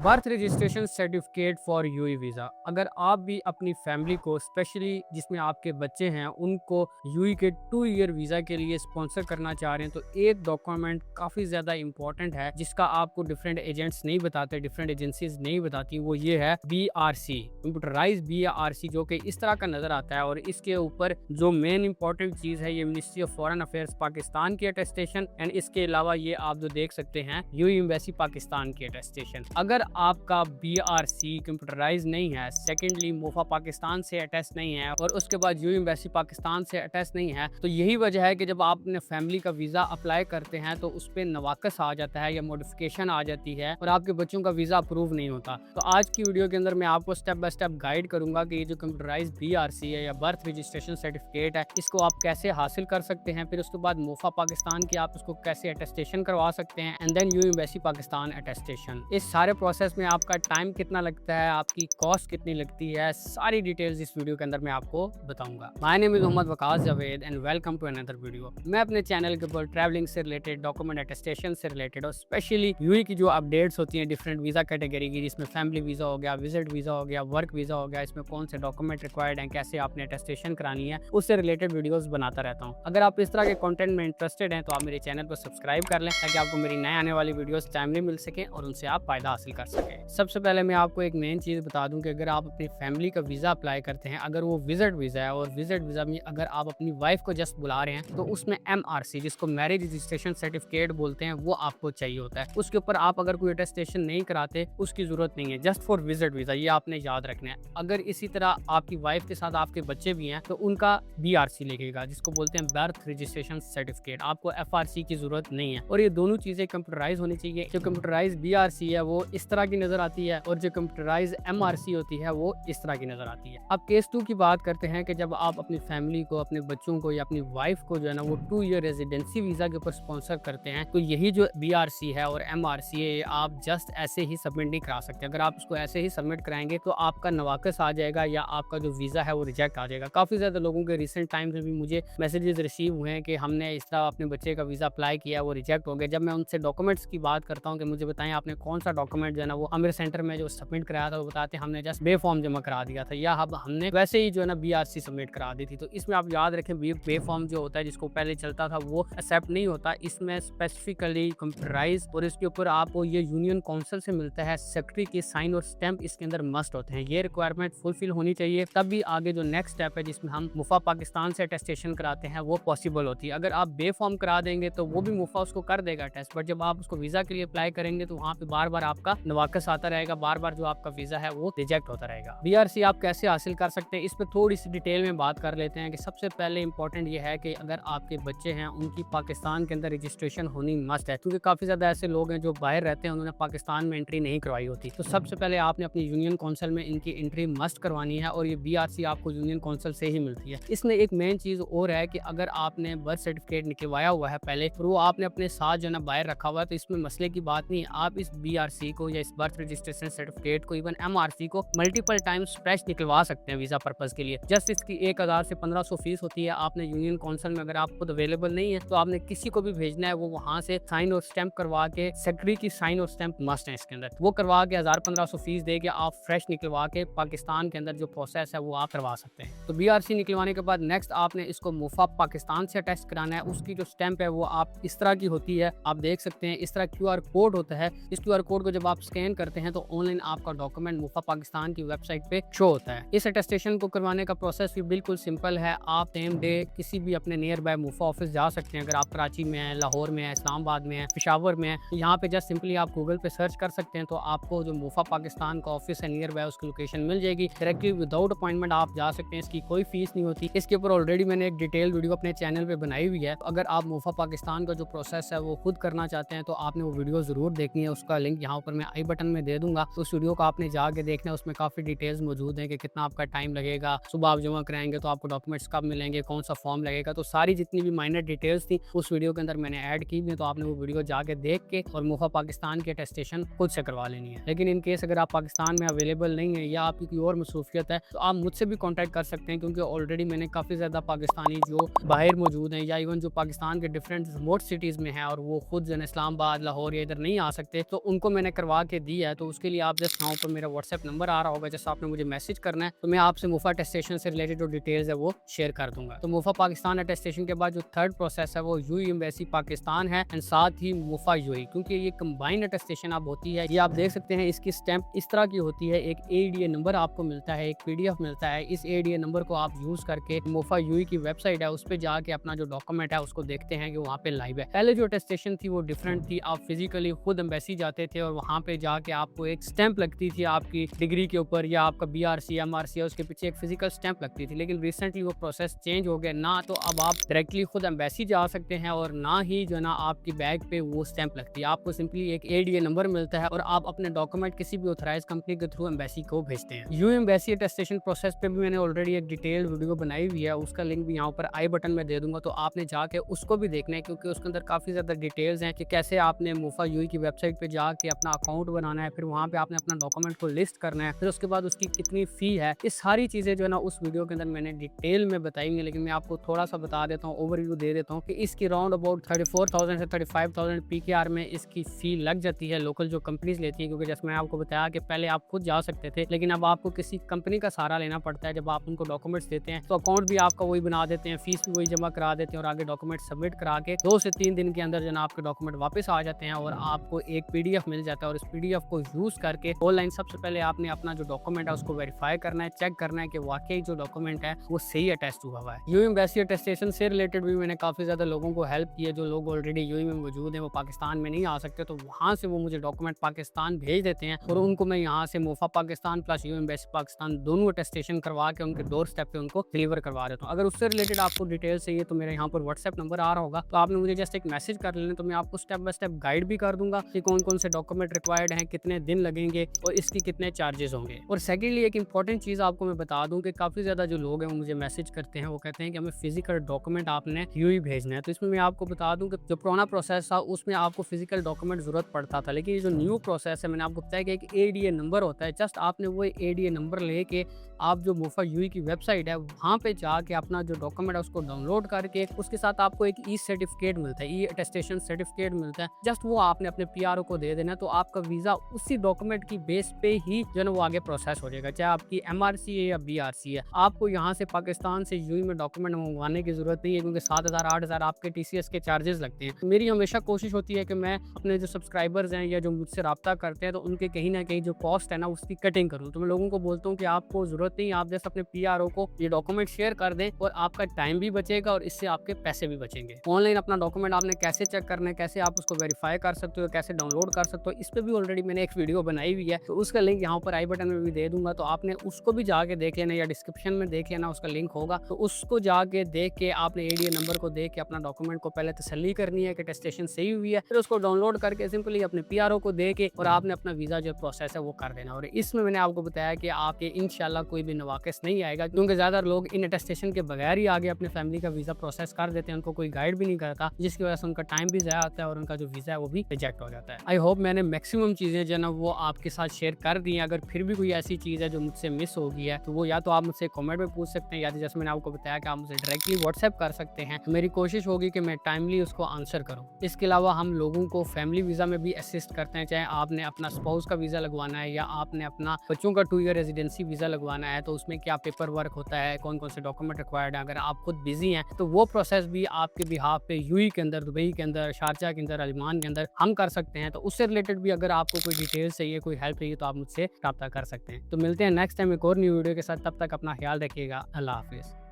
Birth registration certificate for UAE visa. अगर आप भी अपनी फैमिली को स्पेशली जिसमें आपके बच्चे हैं उनको यूई के 2 ईयर वीज़ा के लिए स्पॉन्सर करना चाह रहे हैं तो एक डॉक्यूमेंट काफ़ी ज़्यादा इंपॉर्टेंट है जिसका आपको डिफरेंट एजेंट्स नहीं बताते, डिफरेंट एजेंसीज नहीं बताती। वो ये है BRC, कंप्यूटराइज BRC, जो कि इस तरह का नज़र आता है। और इसके ऊपर जो मेन इंपॉर्टेंट चीज़ है ये ministry of foreign affairs Pakistan की अटेस्टेशन एंड इसके अलावा ये आप जो देख सकते हैं यूई एम्बेसी पाकिस्तान की अटेस्टेशन। अगर आपका BRC कंप्यूटराइज नहीं है, सेकेंडली मोफा पाकिस्तान से अटेस्ट नहीं है और उसके बाद यूई एम्बेसी पाकिस्तान से अटेस्ट नहीं है, तो यही वजह है कि जब आप अपने फैमिली का वीज़ा अप्लाई करते हैं तो उस पर नवाकस आ जाता है या मॉडिफिकेशन आ जाती है और आपके बच्चों का वीज़ा अप्रूव नहीं होता। तो आज की वीडियो के अंदर मैं आपको स्टेप बाय स्टेप गाइड करूंगा कि ये जो कंप्यूटराइज BRC है या बर्थ रजिस्ट्रेशन सर्टिफिकेट है इसको आप कैसे हासिल कर सकते हैं, फिर उसके बाद मोफा पाकिस्तान की आप उसको कैसे अटेस्टेशन करवा सकते हैं and then UAE embassy Pakistan attestation. इस सारे प्रोसेस में आपका टाइम कितना लगता है, आपकी कॉस्ट कितनी लगती है, सारी डिटेल्स इस वीडियो के अंदर मैं आपको बताऊंगा। My name is Mohammad Waqas Javed and welcome to another video. मैं अपने चैनल के ऊपर ट्रैवलिंग से रिलेटेड, डॉक्यूमेंट अटेस्टेशन से रिलेटेड और स्पेशली यूई की जो अपडेट्स होती हैं डिफरेंट वीज़ा कैटेगरी की, जिसमें फैमिली वीज़ा हो गया, विजिट वीज़ा हो गया, वर्क वीज़ा हो गया, इसमें कौन से डॉक्यूमेंट रिक्वायर्ड हैं, कैसे आपने अटेस्टेशन करानी है, उससे रिलेटेड वीडियोस बनाता रहता हूँ। अगर आप इस तरह के कंटेंट में इंटरेस्टेड हैं तो आप मेरे चैनल को सब्सक्राइब कर लें ताकि आपको मेरी नए आने वाली वीडियोस टाइमली मिल सकें और उनसे आप फायदा हासिल कर सकें। सबसे पहले मैं आपको एक मेन चीज़ बता दूं कि अगर आप अपनी फैमिली का वीज़ा अप्लाई करते हैं, अगर वो विजिट वीज़ा है और विजिट वीज़ा में अगर आप अपनी वाइफ को जस्ट बुला रहे हैं तो उसमें MRC, जिसको मैरिज रजिस्ट्रेशन सर्टिफिकेट बोलते हैं, वो आपको चाहिए होता है। उसके ऊपर आप अगर कोई अटेस्टेशन नहीं कराते उसकी ज़रूरत नहीं है, जस्ट फॉर विजिट वीज़ा, ये आपने याद रखना है। अगर इसी तरह आपकी वाइफ के साथ आपके बच्चे भी हैं तो उनका BRC लगेगा, जिसको बोलते हैं बर्थ रजिस्ट्रेशन सर्टिफिकेट। आपको FRC की ज़रूरत नहीं है और ये दोनों चीज़ें कंप्यूटराइज होनी चाहिए। जो कंप्यूटराइज BRC है वो इस तरह की नज़र आती है और जो कंप्यूटराइज MRC होती है वो इस तरह की नज़र आती है। अब केस 2 की बात करते हैं कि जब आप अपनी फैमिली को, अपने बच्चों को या अपनी वाइफ को जो है ना वो 2 ईयर रेजिडेंसी वीज़ा के ऊपर स्पॉन्सर करते हैं, तो यही जो BRC है और MRC है आप जस्ट ऐसे ही सबमिट नहीं करा सकते। अगर आप इसको ऐसे ही सबमिट कराएंगे तो आपका नवाकस आ जाएगा या आपका जो वीज़ा है वो रिजेक्ट आ जाएगा। काफ़ी ज़्यादा लोगों के रिसेंट टाइम में भी मुझे मैसेजेस रिसीव हुए हैं कि हमने इस तरह अपने बच्चे का वीज़ा अप्लाई किया, वो रिजेक्ट हो गया। जब मैं उनसे डॉक्यूमेंट्स की बात करता हूँ कि मुझे बताएं आपने कौन सा डॉक्यूमेंट जो है ना वो आमिर सेंटर में जो सबमिट कराया था, वो बताते हैं हमने जस्ट बे फॉर्म जमा करा दिया था या हमने वैसे ही जो है ना BRC सबमिट करा दी थी। तो इसमें आप याद रखें बे फॉर्म जो होता है जिसको पहले चलता था वो एक्सेप्ट नहीं होता। इसमें स्पेसिफिकली कंप्यूटराइज और इसके ऊपर आपको ये यूनियन काउंसिल से मिलता है, सेक्रेटरी की साइन और स्टैंप इसके अंदर मस्ट होते हैं। ये रिक्वायरमेंट फुलफिल होनी चाहिए, तब भी आगे जो नेक्स्ट स्टेप है जिसमें हम मुफा पाकिस्तान से अटेस्टेशन कराते हैं वो पॉसिबल होती है। अगर आप बे फॉर्म करा देंगे तो वो भी मुफा उसको कर देगा टेस्ट, बट जब आप उसको वीज़ा के लिए अप्लाई करेंगे तो वहाँ पे बार बार आपका नवाकस आता रहेगा, बार बार जो आपका वीज़ा है वो रिजेक्ट होता रहेगा। BRC आप कैसे हासिल कर सकते हैं इस पर थोड़ी सी डिटेल में बात कर लेते हैं कि सबसे पहले इंपॉर्टेंट ये है कि अगर आपके बच्चे हैं उनकी पाकिस्तान के अंदर रजिस्ट्रेशन होनी मस्ट है, क्योंकि काफ़ी ज़्यादा ऐसे लोग हैं जो बाहर रहते हैं, उन्होंने पाकिस्तान में एंट्री नहीं करवाई होती। तो सबसे पहले आपने अपनी यूनियन काउंसिल में इनकी एंट्री मस्ट करवानी है और ये BRC आपको यूनियन काउंसिल से ही मिलती है। इसमें एक मेन चीज़ और है कि अगर आपने बर्थ सर्टिफिकेट निकलवाया हुआ है पहले और वो आपने अपने साथ जो है ना बाहर रखा हुआ है तो इसमें मसले की बात नहीं। आप इस BRC को या इस बर्थ रजिस्ट्रेशन सर्टिफिकेट को, इवन MRC को मल्टीपल टाइम्स फ्रेश निकलवा सकते हैं वीज़ा पर्पज़ के लिए। जस्ट इसकी 1000 से 1500 फीस होती है। आपने यूनियन काउंसिल में अगर आप खुद अवेलेबल नहीं है तो आपने किसी को भी भेजना है, वो वहाँ से साइन और स्टैंप करवा के, सेक्रेटरी की साइन और स्टैंप मस्ट है इसके अंदर, वो करवा के 1000-1500 फीस दे के आप फ्रेश निकलवा के पाकिस्तान के अंदर जो प्रोसेस है वो आप करवा सकते हैं। तो BRC निकलवाने के बाद नेक्स्ट आपने इसको मुफा पाकिस्तान से अटैच कराना है। उसकी जो स्टैंप है वो आप इस तरह की होती है, आप देख सकते हैं इस तरह QR कोड होता है। इस QR कोड को जब आप स्कैन करते हैं तो ऑनलाइन आपका डॉक्यूमेंट मुफा पाकिस्तान की वेबसाइट पे शो होता है। इस अटेस्टेशन को करवाने का प्रोसेस भी बिल्कुल सिंपल है। आप सेम डे किसी भी अपने नियर बाय मुफा ऑफिस जा सकते हैं। अगर आप कराची में हैं, लाहौर में है, इस्लामाबाद में है, पेशावर में है, यहाँ पे जस्ट सिंपली आप गूगल पे सर्च कर सकते हैं तो आपको जो मुफा पाकिस्तान का ऑफिस है नियर बाय उसकी लोकेशन मिल जाएगी। डायरेक्टली विदाउट अपॉइंटमेंट आप जा सकते हैं, इसकी कोई फीस नहीं होती। इसके ऊपर ऑलरेडी मैंने एक डिटेल वीडियो अपने चैनल पे बनाई हुई है। अगर आप मुफा पाकिस्तान का जो प्रोसेस है वो खुद करना चाहते हैं तो आपने वो वीडियो जरूर देखनी है। उसका लिंक यहाँ पर मैं आई बटन में दे दूंगा, तो उस वीडियो को आपने जाके देखना है। उसमें काफी डिटेल्स मौजूद है कि कितना आपका टाइम लगेगा, सुबह आप जमा कराएंगे तो आपको डॉक्यूमेंट्स कब मिलेंगे, कौन सा फॉर्म लगेगा, तो सारी जितनी भी माइनर डिटेल्स थी उस वीडियो के अंदर मैंने ऐड की हुई है। तो आपने वो वीडियो जाके देख के और मुफा पाकिस्तान की अटेस्टेशन खुद से करवा लेनी है। लेकिन इन केस अगर आप पाकिस्तान में अवेलेबल नहीं है या आपकी कोई और मसरूफियत है तो आप मुझसे भी कॉन्टैक्ट कर सकते हैं, क्योंकि ऑलरेडी मैंने काफ़ी ज़्यादा पाकिस्तानी जो बाहर मौजूद हैं या इवन जो पाकिस्तान के डिफरेंट रिमोट सिटीज़ में हैं और वो खुद जो इस्लामाबाद, लाहौर या इधर नहीं आ सकते, तो उनको मैंने करवा के दी है, तो उसके लिए आप जस्ट यहाँ पर मेरा व्हाट्सएप नंबर आ रहा होगा, जस्ट आपने मुझे मैसेज करना है, तो मैं आपसे मुफा अटेस्टेशन से रिलेटेड जो डिटेल्स है वो शेयर कर दूंगा। तो मुफा पाकिस्तान अटेस्टेशन के बाद जो थर्ड प्रोसेस है वो यूएई एम्बेसी पाकिस्तान है एंड साथ ही मुफा यूएई, क्योंकि ये कंबाइंड अटेस्टेशन अब होती है। ये आप देख सकते हैं, इसकी स्टैंप इस तरह की होती है, एक एडीए नंबर आपको मिलता है, एक पीडीएफ मिलता है। इस एडीए नंबर को आप यूज करके मुफा यूएई की वेबसाइट है उस पर जाके अपना जो डॉक्यूमेंट है उसको देखते हैं कि वहाँ पे लाइव है। पहले जो अटेस्टेशन थी वो डिफरेंट थी, आप फिजिकली खुद एम्बेसी जाते थे और वहाँ पे जाके आपको एक स्टैंप लगती थी आपकी डिग्री के ऊपर, या आपका बीआरसी एमआरसी है उसके पीछे एक फिजिकल स्टैंप लगती थी। लेकिन रिसेंटली वो प्रोसेस चेंज हो गया ना, तो अब आप डायरेक्टली खुद एम्बेसी जा सकते हैं और ना ही जो ना आपकी बैग पे वो स्टैंप लगती है। आपको सिंपली एक एडीए नंबर मिलता है और आप अपने डॉक्यूमेंट किसी भी ऑथराइज कंपनी के थ्रू एम्बेसी को भेजते हैं। यूएई एम्बेसी अटेस्टेशन प्रोसेस पे भी मैंने ऑलरेडी एक डिटेल वीडियो बनाई हुई है, उसका लिंक भी यहाँ पर आई बटन में दे दूंगा, तो आपने जाके उसको भी देखना है, क्योंकि उसके अंदर काफी ज्यादा डिटेल्स हैं कि कैसे आपने मुफा यूएई की वेबसाइट पे जाके अपना अकाउंट बनाना है, फिर वहाँ पे आपने अपना डॉक्यूमेंट को लिस्ट करना है, फिर उसके बाद उसकी कितनी फी है। ये सारी चीजें जो है ना उस वीडियो के अंदर मैंने डिटेल में बताई हुई है, लेकिन मैं आपको थोड़ा सा बता देता हूँ, ओवरव्यू दे देता हूँ कि इसकी राउंड अबाउट 34,000 से 35,000 पीकेआर में इसकी फी लग जाती है, लोकल जो कंपनीज लेती है। क्योंकि जैसे मैं आपको बताया कि पहले आप खुद जा सकते थे, लेकिन अब आपको किसी कंपनी का सहारा लेना पड़ता है। जब आप उनको डॉक्यूमेंट्स देते हैं तो अकाउंट भी आपका वही बना देते हैं, फीस भी वही जमा करा देते हैं और आगे डॉक्यूमेंट सबमिट करा के 2 से 3 दिन के अंदर जो ना आपके डॉक्यूमेंट वापस आ जाते हैं और आपको एक पीडीएफ मिल जाता है। और इस पीडीएफ को यूज करके ऑनलाइन सबसे पहले आपने अपना जो डॉक्यूमेंट है उसको वेरीफाई करना है, चेक करना है कि वाकई जो डॉक्यूमेंट है वो सही अटेस्ट हुआ है। यूएई एम्बेसी अटेस्टेशन से रिलेटेड भी मैंने काफी ज्यादा लोगों को हेल्प की है। जो लोग ऑलरेडी यूएई में मौजूद है, वो पाकिस्तान में नहीं आ सकते, तो वहां से वो मुझे डॉक्यूमेंट पाकिस्तान भेज देते हैं और उनको मैं यहाँ से MOFA Pakistan plus UAE embassy Pakistan दोनों अटेस्टेशन करवा के उनके डोर स्टेप पे उनको डिलीवर करवा देता हूँ। अगर उससे रिलेटेड आपको डिटेल चाहिए तो मेरे यहाँ पर व्हाट्सएप नंबर आ रहा होगा, तो आपने मुझे जस्ट एक मैसेज कर लेना, तो मैं आपको स्टेप बाय स्टेप गाइड भी कर दूंगा कि कौन कौन से डॉक्यूमेंट रिक्वायर्ड हैं, कितने दिन लगेंगे और इसकी कितने चार्जेस होंगे। और सेकेंडली एक इंपॉर्टेंट चीज आपको मैं बता दूं कि काफी ज्यादा जो लोग हैं वो मुझे मैसेज करते हैं, वो कहते हैं कि हमें फिजिकल डॉक्यूमेंट आपने यूएई भेजना है। तो इसमें मैं आपको बता दूं कि जो पुराना प्रोसेस था उसमें आपको फिजिकल डॉक्यूमेंट जरूरत पड़ता था, लेकिन ये जो न्यू प्रोसेस है मैंने आपको बताया कि एक एडीए नंबर होता है, जस्ट आपने वो एडीए नंबर लेके आप जो मुफा यूएई की वेबसाइट है वहाँ पे जाके अपना जो डॉक्यूमेंट है उसको डाउनलोड करके उसके साथ आपको एक ई सर्टिफिकेट मिलता है, ई अटेस्टेशन सर्टिफिकेट मिलता है, जस्ट वो आपने अपने पीआरओ को दे देना, तो आपका वीजा उसी डॉक्यूमेंट की बेस पे ही जो है वो आगे प्रोसेस हो जाएगा, चाहे आपकी एमआरसी है या बीआरसी है। आपको यहाँ से पाकिस्तान से यूएई में डॉक्यूमेंट मंगवाने की जरूरत नहीं है, क्योंकि 7,000 8,000 आपके टीसीएस के चार्जेस लगते हैं। मेरी हमेशा कोशिश होती है कि मैं अपने जो सब्सक्राइबर्स हैं या जो मुझसे रब्ता करते हैं तो उनके कहीं ना कहीं जो कॉस्ट है ना उसकी कटिंग करूँ। तो मैं लोगों को बोलता हूँ कि आपको जरूरत नहीं, आप जैसे अपने पीआरओ को ये डॉक्यूमेंट शेयर कर दें और आपका टाइम भी बचेगा और इससे आपके पैसे भी बचेंगे। ऑनलाइन अपना डॉक्यूमेंट आपने कैसे चेक करना है, कैसे आप उसको वेरीफाई कर सकते हो, कैसे डाउनलोड कर सकते हो, इस पे भी ऑलरेडी मैंने एक वीडियो बनाई हुई है, तो उसका लिंक यहाँ पर आई बटन में भी दे दूंगा, तो आपने उसको भी जाके देख लेना या डिस्क्रिप्शन में देख लेना, उसका लिंक होगा, तो उसको जाके देख के आपने एडीए नंबर को देख के अपना डॉक्यूमेंट को पहले तसल्ली करनी है कि अटेस्टेशन सही हुई है, फिर उसको डाउनलोड करके सिंपली अपने पीआरओ को दे के और आपने अपना वीजा जो प्रोसेस है वो कर देना। और इसमें मैंने आपको बताया कि आपके इंशाल्लाह कोई भी नवाकिस नहीं आएगा, क्योंकि ज्यादा लोग इन अटेस्टेशन के बगैर ही आगे अपने फैमिली का वीजा प्रोसेस कर देते हैं, उनको कोई गाइड भी नहीं करता, जिसकी वजह से उनका टाइम भी ज़ाया होता है और उनका जो वीजा है वो भी रिजेक्ट हो जाता है। आई होप मैंने मैक्सिमम चीजें जो है ना वो आपके साथ शेयर कर दी हैं। अगर फिर भी कोई ऐसी चीज है जो मुझसे मिस हो गई है तो वो या तो आप मुझसे कमेंट में पूछ सकते हैं, या जैसे मैंने आपको बताया कि आप मुझे डायरेक्टली व्हाट्सएप कर सकते हैं। मेरी कोशिश होगी कि मैं टाइमली उसको आंसर करूँ। इसके अलावा हम लोगों को फैमिली वीजा में भी असिस्ट करते हैं, चाहे आपने अपना स्पाउस का वीजा लगवाना है या आपने अपना बच्चों का 2 ईयर रेजिडेंसी वीजा लगवाना है, तो उसमें क्या पेपर वर्क होता है, कौन कौन से डॉक्यूमेंट रिक्वायर्ड है। अगर आप खुद बिजी हैं तो वो प्रोसेस भी आपके बिहाफ पे यूएई के अंदर, दुबई के अंदर, शारजा के अंदर, अजमान के अंदर हम कर सकते हैं। तो उससे रिलेटेड भी अगर आपको कोई डिटेल्स चाहिए, कोई हेल्प चाहिए, तो आप मुझसे रब्ता कर सकते हैं। तो मिलते हैं नेक्स्ट टाइम एक और न्यू वीडियो के साथ, तब तक अपना ख्याल रखिएगा। अल्लाह हाफिज़।